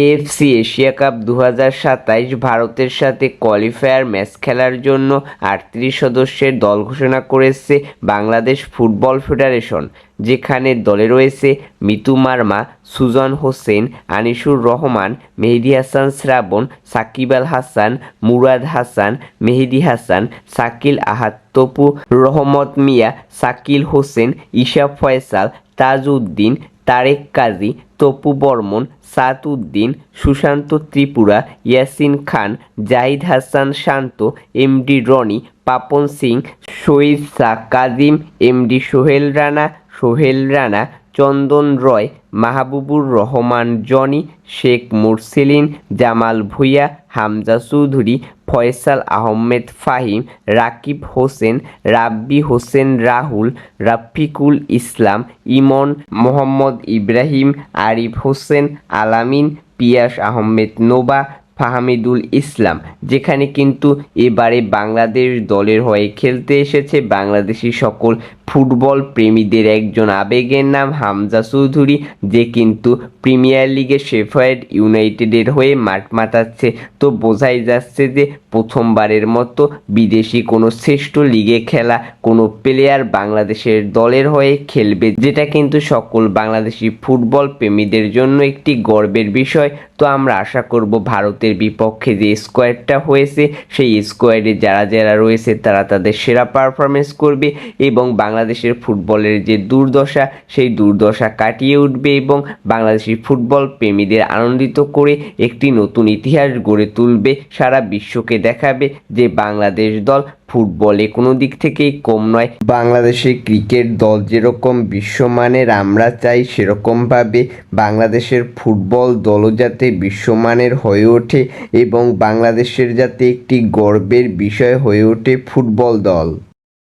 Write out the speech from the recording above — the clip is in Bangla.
এএফসি এশিয়া কাপ 2027 ভারতের সাথে কোয়ালিফায়ার ম্যাচ খেলার জন্য 38 সদস্যের দল ঘোষণা করেছে বাংলাদেশ ফুটবল ফেডারেশন, যেখানে দলে রয়েছে মিতু মার্মা, সুজন হোসেন, আনিসুর রহমান, মেহেদী হাসান শ্রাবণ, সাকিব আল হাসান, মুরাদ হাসান, মেহেদী হাসান, শাকিল আহাদ তপু, রহমত মিয়া, শাকিল হোসেন, ঈশা ফয়সাল, তাজউদ্দিন, তারেক কাজী, তপু বর্মন, সাত উদ্দিন, সুশান্ত ত্রিপুরা, ইয়াসিন খান, জাহিদ হাসান শান্ত, এমডি রনি, পাপন সিং, শহীদ শাহ কাজিম, এমডি সোহেল রানা, চন্দন রয়, মাহবুবুর রহমান জনি, শেখ মুরসেলিন, জামাল ভুঁইয়া, হামজা চৌধুরী, ফয়সাল আহমেদ ফাহিম, রাকিব হোসেন, রাব্বি হোসেন রাহুল, রাফিকুল ইসলাম, ইমন, মোহাম্মদ ইব্রাহিম, আরিফ হোসেন আলামিন, পিয়াস আহমেদ নোবা, ফাহামিদুল ইসলাম। যেখানে কিন্তু এবারে বাংলাদেশ দলের হয়ে খেলতে এসেছে বাংলাদেশি সকল ফুটবল প্রেমীদের একজন আবেগের নাম হামজা চৌধুরী, যে কিন্তু প্রিমিয়ার লিগে শেফার্ড ইউনাইটেডের হয়ে মাঠ মাতাচ্ছে। তো বোঝাই যাচ্ছে যে প্রথমবারের মতো বিদেশি কোনো শ্রেষ্ঠ লিগে খেলা কোনো প্লেয়ার বাংলাদেশের দলের হয়ে খেলবে, যেটা কিন্তু সকল বাংলাদেশি ফুটবল প্রেমীদের জন্য একটি গর্বের বিষয়। তো আমরা আশা করব ভারতের বিপক্ষে যে স্কোয়াডটা হয়েছে সেই স্কোয়াডে যারা যারা রয়েছে তারা তাদের সেরা পারফরমেন্স করবে এবং বাংলাদেশের ফুটবলের যে দুর্দশা সেই দুর্দশা কাটিয়ে উঠবে এবং বাংলাদেশি ফুটবল প্রেমীদের আনন্দিত করে একটি নতুন ইতিহাস গড়ে তুলবে, সারা বিশ্বকে দেখাবে যে বাংলাদেশ দল ফুটবলে কোনো দিক থেকেই কম নয়। বাংলাদেশের ক্রিকেট দল যেরকম বিশ্বমানের আমরা চাই, সেরকমভাবে বাংলাদেশের ফুটবল দলও যাতে বিশ্বমানের হয়ে ওঠে এবং বাংলাদেশের যাতে একটি গর্বের বিষয় হয়ে ওঠে ফুটবল দল।